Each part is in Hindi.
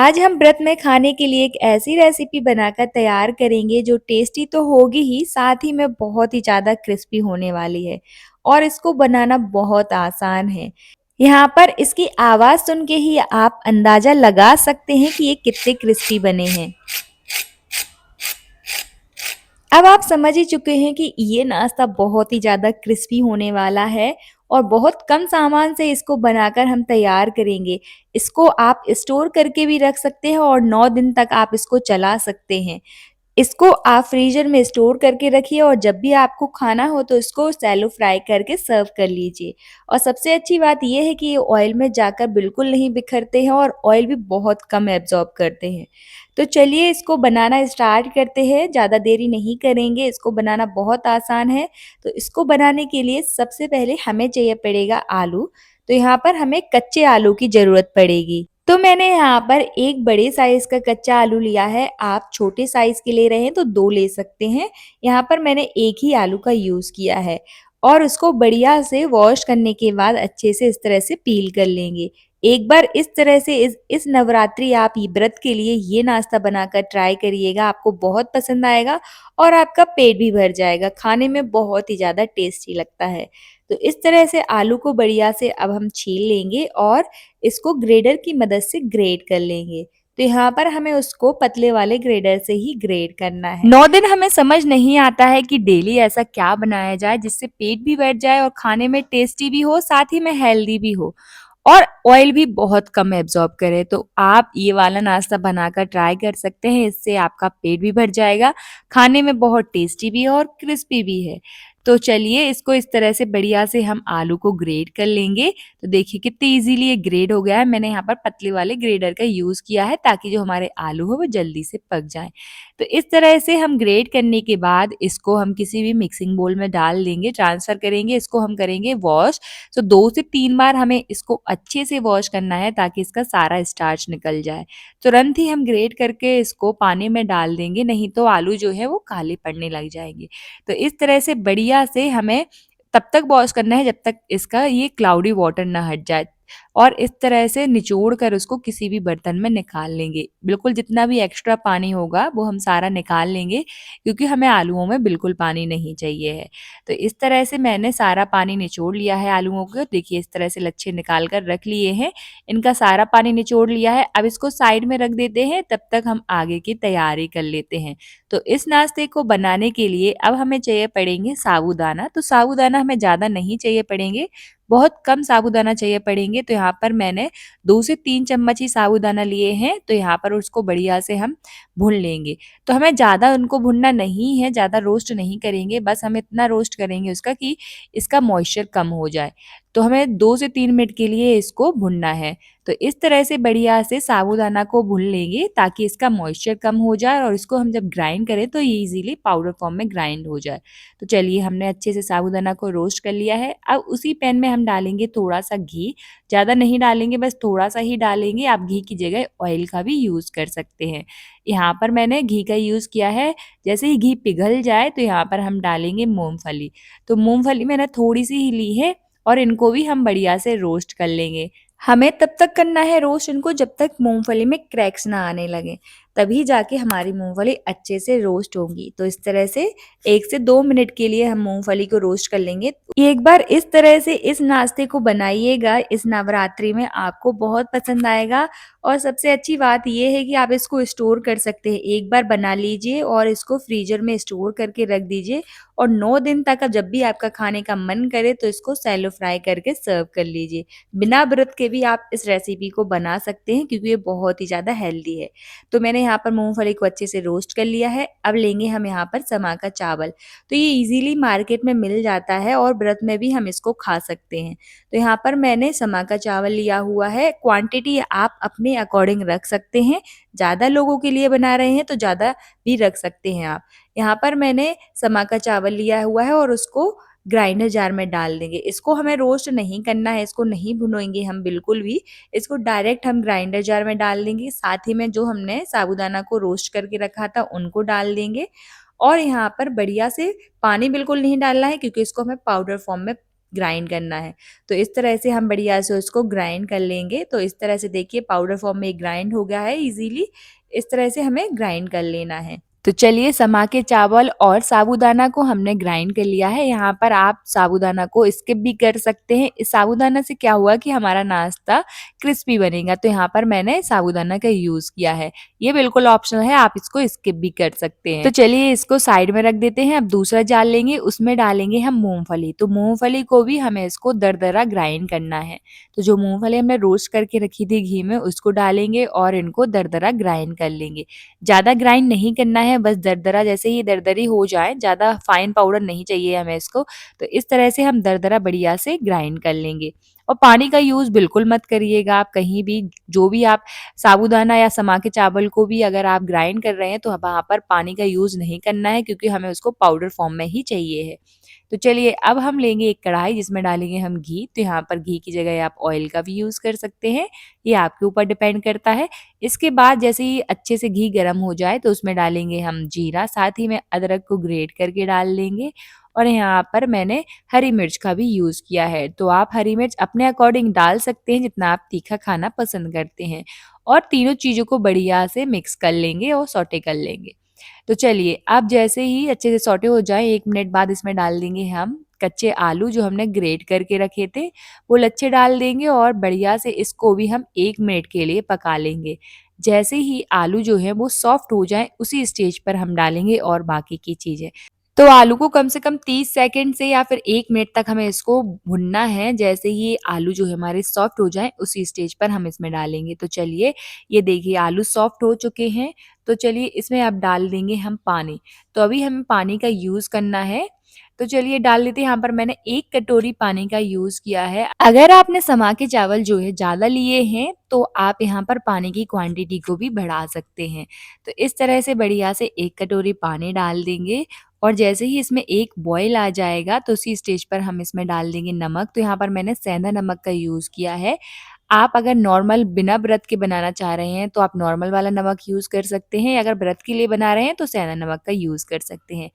आज हम व्रत में खाने के लिए एक ऐसी रेसिपी बनाकर तैयार करेंगे जो टेस्टी तो होगी ही, साथ ही में बहुत ही ज़्यादा क्रिस्पी होने वाली है और इसको बनाना बहुत आसान है। यहाँ पर इसकी आवाज़ सुन के ही आप अंदाज़ा लगा सकते हैं कि ये कितने क्रिस्पी बने हैं। अब आप समझ ही चुके हैं कि ये नाश्ता बहुत ही ज़्यादा क्रिस्पी होने वाला है और बहुत कम सामान से इसको बनाकर हम तैयार करेंगे। इसको आप स्टोर करके भी रख सकते हैं और 9 दिन तक आप इसको चला सकते हैं। इसको आप फ्रीज़र में स्टोर करके रखिए और जब भी आपको खाना हो तो इसको शैलो फ्राई करके सर्व कर लीजिए। और सबसे अच्छी बात ये है कि ये ऑयल में जाकर बिल्कुल नहीं बिखरते हैं और ऑयल भी बहुत कम एब्ज़ॉर्ब करते हैं। तो चलिए इसको बनाना स्टार्ट करते हैं, ज़्यादा देरी नहीं करेंगे, इसको बनाना बहुत आसान है। तो इसको बनाने के लिए सबसे पहले हमें चाहिए पड़ेगा आलू। तो यहाँ पर हमें कच्चे आलू की ज़रूरत पड़ेगी। तो मैंने यहाँ पर एक बड़े साइज़ का कच्चा आलू लिया है, आप छोटे साइज़ के ले रहे हैं तो 2 ले सकते हैं। यहाँ पर मैंने एक ही आलू का यूज़ किया है और उसको बढ़िया से वॉश करने के बाद अच्छे से इस तरह से पील कर लेंगे। एक बार इस तरह से इस नवरात्रि आप ये व्रत के लिए ये नाश्ता बनाकर ट्राई करिएगा, आपको बहुत पसंद आएगा और आपका पेट भी भर जाएगा। खाने में बहुत ही ज़्यादा टेस्टी लगता है। तो इस तरह से आलू को बढ़िया से अब हम छील लेंगे और इसको ग्रेडर की मदद से ग्रेड कर लेंगे। तो यहाँ पर हमें उसको पतले वाले ग्रेडर से ही ग्रेड करना है। 9 दिन हमें समझ नहीं आता है कि डेली ऐसा क्या बनाया जाए जिससे पेट भी भर जाए और खाने में टेस्टी भी हो, साथ ही में हेल्दी भी हो और ऑयल भी बहुत कम एब्ज़ॉर्ब करे। तो आप ये वाला नाश्ता बनाकर ट्राई कर सकते हैं, इससे आपका पेट भी भर जाएगा, खाने में बहुत टेस्टी भी है और क्रिस्पी भी है। तो चलिए इसको इस तरह से बढ़िया से हम आलू को ग्रेड कर लेंगे। तो देखिए कितनी ईज़िली ये ग्रेड हो गया है। मैंने यहाँ पर पतले वाले ग्रेडर का यूज़ किया है ताकि जो हमारे आलू हो वो जल्दी से पक जाएँ। तो इस तरह से हम ग्रेड करने के बाद इसको हम किसी भी मिक्सिंग बोल में डाल देंगे, ट्रांसफ़र करेंगे, इसको हम करेंगे वॉश। तो 2 से 3 बार हमें इसको अच्छे से वॉश करना है ताकि इसका सारा स्टार्च निकल जाए। तुरंत ही हम ग्रेट करके इसको पानी में डाल देंगे, नहीं तो आलू जो है वो काले पड़ने लग जाएँगे। तो इस तरह से बढ़िया से हमें तब तक वॉश करना है जब तक इसका ये क्लाउडी वाटर ना हट जाए और इस तरह से निचोड़ कर उसको किसी भी बर्तन में निकाल लेंगे। बिल्कुल जितना भी एक्स्ट्रा पानी होगा वो हम सारा निकाल लेंगे क्योंकि हमें आलूओं में बिल्कुल पानी नहीं चाहिए है। तो इस तरह से मैंने सारा पानी निचोड़ लिया है आलूओं को। देखिए इस तरह से लच्छे निकाल कर रख लिए हैं। इनका सारा पानी निचोड़ लिया है। अब इसको साइड में रख देते हैं, तब तक हम आगे की तैयारी कर लेते हैं। तो इस नाश्ते को बनाने के लिए अब हमें चाहिए पड़ेंगे साबूदाना। तो साबूदाना हमें ज़्यादा नहीं चाहिए पड़ेंगे, बहुत कम साबूदाना चाहिए पड़ेंगे। तो यहाँ पर मैंने 2 से 3 चम्मच ही साबूदाना लिए हैं। तो यहाँ पर उसको बढ़िया से हम भून लेंगे। तो हमें ज़्यादा उनको भूनना नहीं है, ज़्यादा रोस्ट नहीं करेंगे, बस हम इतना रोस्ट करेंगे उसका कि इसका मॉइस्चर कम हो जाए। तो हमें 2 से 3 मिनट के लिए इसको भूनना है। तो इस तरह से बढ़िया से साबूदाना को भून लेंगे ताकि इसका मॉइस्चर कम हो जाए और इसको हम जब ग्राइंड करें तो ये ईज़िली पाउडर फॉर्म में ग्राइंड हो जाए। तो चलिए हमने अच्छे से साबूदाना को रोस्ट कर लिया है। अब उसी पैन में हम डालेंगे थोड़ा-सा घी, ज़्यादा नहीं डालेंगे, बस थोड़ा-सा ही डालेंगे। आप घी की जगह ऑयल का भी यूज़ कर सकते हैं। यहाँ पर मैंने घी का यूज़ किया है। जैसे ही घी पिघल जाए तो यहाँ पर हम डालेंगे मूँगफली। तो मूँगफली मैंने थोड़ी-सी ही ली है और इनको भी हम बढ़िया से रोस्ट कर लेंगे। हमें तब तक करना है रोस्ट इनको जब तक मूँगफली में क्रैक्स ना आने लगें, तभी जाके हमारी मूँगफली अच्छे से रोस्ट होंगी। तो इस तरह से 1 से 2 मिनट के लिए हम मूँगफली को रोस्ट कर लेंगे। एक बार इस तरह से इस नाश्ते को बनाइएगा, इस नवरात्रि में आपको बहुत पसंद आएगा और सबसे अच्छी बात ये है कि आप इसको स्टोर कर सकते हैं। एक बार बना लीजिए और इसको फ्रीज़र में स्टोर करके रख दीजिए और 9 दिन तक जब भी आपका खाने का मन करे तो इसको शैलो फ्राई करके सर्व कर लीजिए। बिना व्रत के भी आप इस रेसिपी को बना सकते हैं क्योंकि ये बहुत ही ज़्यादा हेल्दी है। तो मैंने यहाँ पर मूँगफली को अच्छे से रोस्ट कर लिया है। अब लेंगे हम यहाँ पर समा का चावल। तो ये ईज़िली मार्केट में मिल जाता है और व्रत में भी हम इसको खा सकते हैं। तो यहाँ पर मैंने समा का चावल लिया हुआ है। क्वांटिटी आप अपने अकॉर्डिंग रख सकते हैं। ज़्यादा लोगों के लिए बना रहे हैं तो ज़्यादा भी रख सकते हैं आप। यहाँ पर मैंने समा का चावल लिया हुआ है और उसको ग्राइंडर जार में डाल देंगे। इसको हमें रोस्ट नहीं करना है, इसको नहीं भुनोएँगे हम बिल्कुल भी। इसको डायरेक्ट हम ग्राइंडर जार में डाल देंगे। साथ ही में जो हमने साबूदाना को रोस्ट करके रखा था उनको डाल देंगे और यहाँ पर बढ़िया से पानी बिल्कुल नहीं डालना है क्योंकि इसको हमें पाउडर फॉर्म में ग्राइंड करना है। तो इस तरह से हम बढ़िया से उसको ग्राइंड कर लेंगे। तो इस तरह से देखिए पाउडर फॉर्म में ग्राइंड हो गया है ईज़िली। इस तरह से हमें ग्राइंड कर लेना है। तो चलिए समा के चावल और साबूदाना को हमने ग्राइंड कर लिया है। यहाँ पर आप साबूदाना को स्किप भी कर सकते हैं। इस साबूदाना से क्या हुआ कि हमारा नाश्ता क्रिस्पी बनेगा। तो यहाँ पर मैंने साबूदाना का यूज़ किया है। ये बिल्कुल ऑप्शनल है, आप इसको स्किप भी कर सकते हैं। तो चलिए इसको साइड में रख देते हैं। अब दूसरा जाल लेंगे, उसमें डालेंगे हम मूँगफली। तो मूँगफली को भी हमें इसको दरदरा ग्राइंड करना है। तो जो मूँगफली हमने रोस्ट करके रखी थी घी में, उसको डालेंगे और इनको दरदरा ग्राइंड कर लेंगे। ज़्यादा ग्राइंड नहीं करना है, बस दरदरा जैसे ही दरदरी हो जाए, ज़्यादा फाइन पाउडर नहीं चाहिए हमें इसको। तो इस तरह से हम दरदरा बढ़िया से ग्राइंड कर लेंगे। और पानी का यूज़ बिल्कुल मत करिएगा आप कहीं भी, जो भी आप साबूदाना या समा के चावल को भी अगर आप ग्राइंड कर रहे हैं, तो वहाँ पर पानी का यूज़ नहीं करना है क्योंकि हमें उसको पाउडर फॉर्म में ही चाहिए है। तो चलिए अब हम लेंगे एक कढ़ाई जिसमें डालेंगे हम घी। तो यहाँ पर घी की जगह आप ऑयल का भी यूज़ कर सकते हैं, ये आपके ऊपर डिपेंड करता है। इसके बाद जैसे ही अच्छे से घी गर्म हो जाए तो उसमें डालेंगे हम जीरा, साथ ही में अदरक को ग्रेट करके डाल देंगे। और यहाँ पर मैंने हरी मिर्च का भी यूज़ किया है। तो आप हरी मिर्च अपने अकॉर्डिंग डाल सकते हैं जितना आप तीखा खाना पसंद करते हैं। और तीनों चीज़ों को बढ़िया से मिक्स कर लेंगे और सौटे कर लेंगे। तो चलिए अब जैसे ही अच्छे से सौटे हो जाए 1 मिनट बाद इसमें डाल देंगे हम कच्चे आलू जो हमने ग्रेट करके रखे थे, वो लच्छे डाल देंगे और बढ़िया से इसको भी हम 1 मिनट के लिए पका लेंगे। जैसे ही आलू जो है वो सॉफ्ट हो जाएँ, उसी स्टेज पर हम डालेंगे और बाकी की चीज़ें। तो आलू को कम से कम 30 सेकंड से या फिर 1 मिनट तक हमें इसको भुनना है। जैसे ही आलू जो है हमारे सॉफ्ट हो जाएँ, उसी स्टेज पर हम इसमें डालेंगे। तो चलिए ये देखिए आलू सॉफ्ट हो चुके हैं। तो चलिए इसमें अब डाल देंगे हम पानी। तो अभी हमें पानी का यूज़ करना है। तो चलिए डाल देते हैं, यहाँ पर मैंने 1 कटोरी पानी का यूज़ किया है। अगर आपने समा के चावल जो है ज़्यादा लिए हैं, तो आप यहाँ पर पानी की क्वांटिटी को भी बढ़ा सकते हैं। तो इस तरह से बढ़िया से 1 कटोरी पानी डाल देंगे और जैसे ही इसमें एक बॉयल आ जाएगा, तो उसी स्टेज पर हम इसमें डाल देंगे नमक। तो यहाँ पर मैंने सेंधा नमक का यूज़ किया है। आप अगर नॉर्मल बिना व्रत के बनाना चाह रहे हैं, तो आप नॉर्मल वाला नमक यूज़ कर सकते हैं। अगर व्रत के लिए बना रहे हैं, तो सेंधा नमक का यूज़ कर सकते हैं।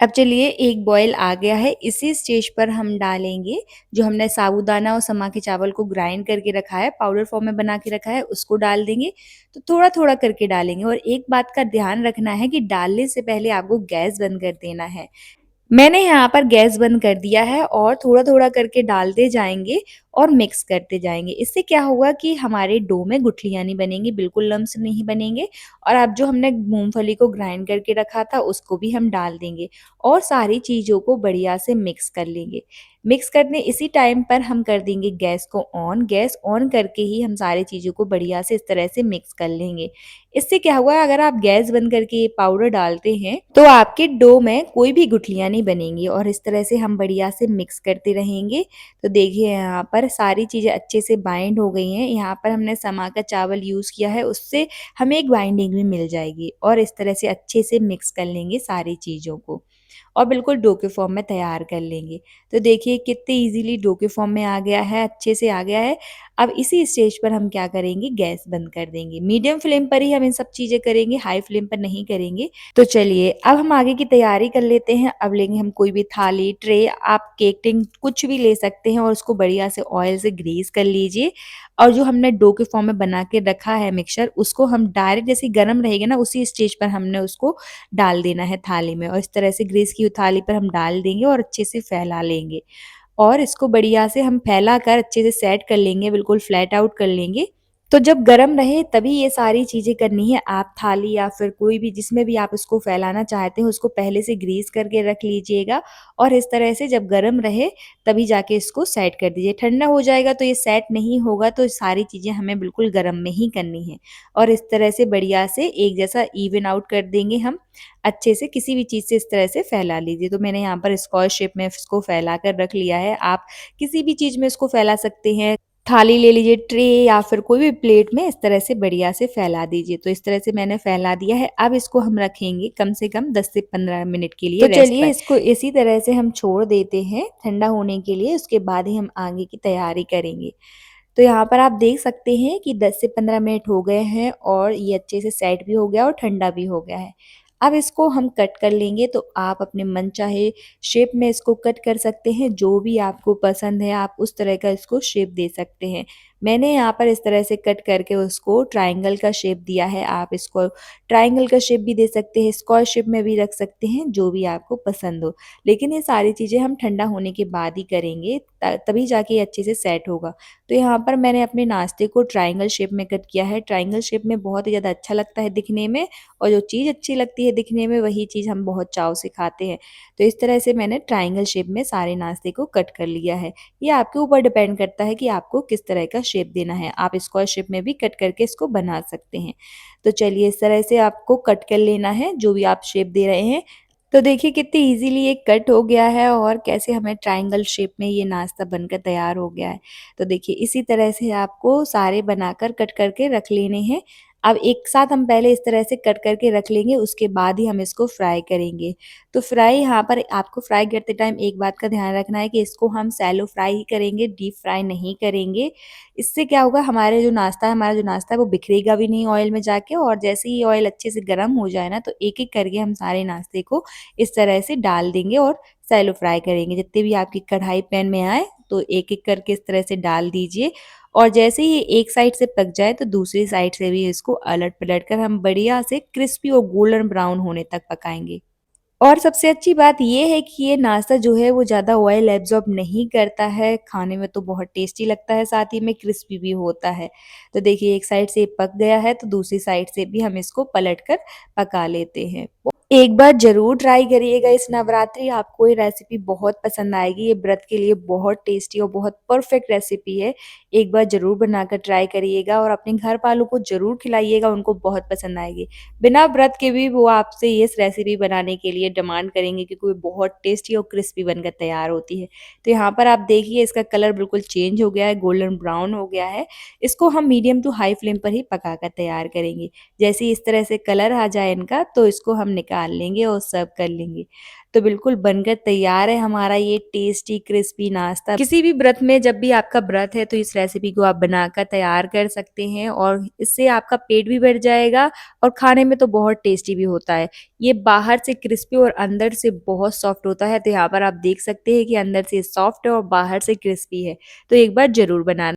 अब चलिए एक बॉयल आ गया है, इसी स्टेज पर हम डालेंगे जो हमने साबूदाना और समा के चावल को ग्राइंड करके रखा है, पाउडर फॉर्म में बना के रखा है, उसको डाल देंगे। तो थोड़ा-थोड़ा करके डालेंगे और एक बात का ध्यान रखना है कि डालने से पहले आपको गैस बंद कर देना है। मैंने यहाँ पर गैस बंद कर दिया है और थोड़ा-थोड़ा करके डालते जाएँगे और मिक्स करते जाएँगे। इससे क्या होगा कि हमारे डो में गुठलियाँ नहीं बनेंगी, बिल्कुल लम्स नहीं बनेंगे। और अब जो हमने मूँगफली को ग्राइंड करके रखा था, उसको भी हम डाल देंगे और सारी चीज़ों को बढ़िया से मिक्स कर लेंगे। मिक्स करने इसी टाइम पर हम कर देंगे गैस को ऑन। गैस ऑन करके ही हम सारी चीज़ों को बढ़िया से इस तरह से मिक्स कर लेंगे। इससे क्या हुआ, अगर आप गैस बंद करके ये पाउडर डालते हैं, तो आपके डो में कोई भी गुठलियाँ नहीं बनेंगी और इस तरह से हम बढ़िया से मिक्स करते रहेंगे। तो देखिए यहाँ पर सारी चीज़ें अच्छे से बाइंड हो गई हैं। यहाँ पर हमने समा का चावल यूज़ किया है, उससे हमें एक बाइंडिंग भी मिल जाएगी और इस तरह से अच्छे से मिक्स कर लेंगे सारी चीज़ों को और बिल्कुल डो के फॉर्म में तैयार कर लेंगे। तो देखिए कितने ईज़िली डो के फॉर्म में आ गया है, अच्छे से आ गया है। अब इसी स्टेज पर हम क्या करेंगे, गैस बंद कर देंगे। मीडियम फ्लेम पर ही हम इन सब चीज़ें करेंगे, हाई फ्लेम पर नहीं करेंगे। तो चलिए अब हम आगे की तैयारी कर लेते हैं। अब लेंगे हम कोई भी थाली, ट्रे, आप केक टिन कुछ भी ले सकते हैं और उसको बढ़िया से ऑयल से ग्रीस कर लीजिए। और जो हमने डो के फॉर्म में बना के रखा है मिक्सचर, उसको हम डायरेक्ट जैसे ही गरम रहेगा ना, उसी स्टेज पर हमने उसको डाल देना है थाली में और इस तरह से ग्रीस की हुई थाली पर हम डाल देंगे और अच्छे से फैला लेंगे। और इसको बढ़िया से हम फैला कर अच्छे से सेट कर लेंगे, बिल्कुल फ्लैट आउट कर लेंगे। तो जब गरम रहे तभी ये सारी चीज़ें करनी है। आप थाली या फिर कोई भी जिसमें भी आप इसको फैलाना चाहते हैं, उसको पहले से ग्रीस करके रख लीजिएगा और इस तरह से जब गरम रहे तभी जाके इसको सेट कर दीजिए। ठंडा हो जाएगा तो ये सेट नहीं होगा, तो सारी चीज़ें हमें बिल्कुल गरम में ही करनी है और इस तरह से बढ़िया से एक जैसा इवन आउट कर देंगे हम। अच्छे से किसी भी चीज़ से इस तरह से फैला लीजिए। तो मैंने यहाँ पर स्क्वायर शेप में इसको फैला कर रख लिया है। आप किसी भी चीज़ में इसको फैला सकते हैं। थाली ले लीजिए, ट्रे या फिर कोई भी प्लेट में इस तरह से बढ़िया से फैला दीजिए। तो इस तरह से मैंने फैला दिया है। अब इसको हम रखेंगे कम से कम 10 से 15 मिनट के लिए तो रेस्ट चलिए पर। इसको इसी तरह से हम छोड़ देते हैं ठंडा होने के लिए, उसके बाद ही हम आगे की तैयारी करेंगे। तो यहाँ पर आप देख सकते हैं कि 10 से 15 मिनट हो गए हैं और ये अच्छे से सेट भी हो गया और ठंडा भी हो गया है। अब इसको हम कट कर लेंगे, तो आप अपने मनचाहे शेप में इसको कट कर सकते हैं, जो भी आपको पसंद है आप उस तरह का इसको शेप दे सकते हैं। मैंने यहाँ पर इस तरह से कट करके उसको ट्रायंगल का शेप दिया है, आप इसको ट्रायंगल का शेप भी दे सकते हैं, स्क्वायर शेप में भी रख सकते हैं, जो भी आपको पसंद हो। लेकिन ये सारी चीज़ें हम ठंडा होने के बाद ही करेंगे, तभी जाके ये अच्छे से सेट होगा। तो यहाँ पर मैंने अपने नाश्ते को ट्रायंगल शेप में कट किया है। ट्रायंगल शेप में बहुत ही ज़्यादा अच्छा लगता है दिखने में, और जो चीज़ अच्छी लगती है दिखने में वही चीज़ हम बहुत चाव से खाते हैं। तो इस तरह से मैंने ट्रायंगल शेप में सारे नाश्ते को कट कर लिया है। ये आपके ऊपर डिपेंड करता है कि आपको किस तरह का शेप देना है। आप स्क्वायर शेप में भी कट करके इसको बना सकते हैं। तो चलिए, इस तरह से आपको कट कर लेना है जो भी आप शेप दे रहे हैं। तो देखिए कितनी ईज़िली ये कट हो गया है, और कैसे हमें ट्रायंगल शेप में ये नाश्ता बनकर तैयार हो गया है। तो देखिए इसी तरह से आपको सारे बनाकर कट करके रख लेने हैं। अब एक साथ हम पहले इस तरह से कट करके रख लेंगे, उसके बाद ही हम इसको फ्राई करेंगे। तो फ्राई यहाँ पर आपको फ्राई करते टाइम एक बात का ध्यान रखना है कि इसको हम शैलो फ्राई ही करेंगे, डीप फ्राई नहीं करेंगे। इससे क्या होगा, हमारा जो नाश्ता है वो बिखरेगा भी नहीं ऑयल में जाके, और जैसे ही ऑयल अच्छे से गर्म हो जाए ना, तो एक-एक करके हम सारे नाश्ते को इस तरह से डाल देंगे और शैलो फ्राई करेंगे। जितने भी आपकी कढ़ाई पैन में आए, तो एक-एक करके इस तरह से डाल दीजिए, और जैसे ही ये एक साइड से पक जाए तो दूसरी साइड से भी इसको अलट-पलट कर हम बढ़िया से क्रिस्पी और गोल्डन ब्राउन होने तक पकाएँगे। और सबसे अच्छी बात ये है कि ये नाश्ता जो है वो ज़्यादा ऑयल एब्ज़ॉर्ब नहीं करता है, खाने में तो बहुत टेस्टी लगता है, साथ ही में क्रिस्पी भी होता है। तो देखिए एक साइड से पक गया है, तो दूसरी साइड से भी हम इसको पलटकर पका लेते हैं। एक बार ज़रूर ट्राई करिएगा इस नवरात्रि, आपको ये रेसिपी बहुत पसंद आएगी। ये व्रत के लिए बहुत टेस्टी और बहुत परफेक्ट रेसिपी है। एक बार ज़रूर बनाकर ट्राई करिएगा और अपने घर वालों को ज़रूर खिलाइएगा, उनको बहुत पसंद आएगी। बिना व्रत के भी वो आपसे इस रेसिपी बनाने के लिए डिमांड करेंगे, क्योंकि वो बहुत टेस्टी और क्रिस्पी बनकर तैयार होती है। तो यहाँ पर आप देखिए इसका कलर बिल्कुल चेंज हो गया है, गोल्डन ब्राउन हो गया है। इसको हम मीडियम टू हाई फ्लेम पर ही पकाकर तैयार करेंगे। जैसे ही इस तरह से कलर आ जाए इनका, तो इसको हम निकाल लेंगे और सर्व कर लेंगे। तो बिल्कुल बनकर तैयार है हमारा ये टेस्टी क्रिस्पी नाश्ता। किसी भी व्रत में, जब भी आपका व्रत है, तो इस रेसिपी को आप बनाकर तैयार कर सकते हैं, और इससे आपका पेट भी भर जाएगा और खाने में तो बहुत टेस्टी भी होता है। ये बाहर से क्रिस्पी और अंदर से बहुत सॉफ्ट होता है। तो यहाँ पर आप देख सकते हैं कि अंदर से सॉफ्ट है और बाहर से क्रिस्पी है। तो एक बार ज़रूर बनाना।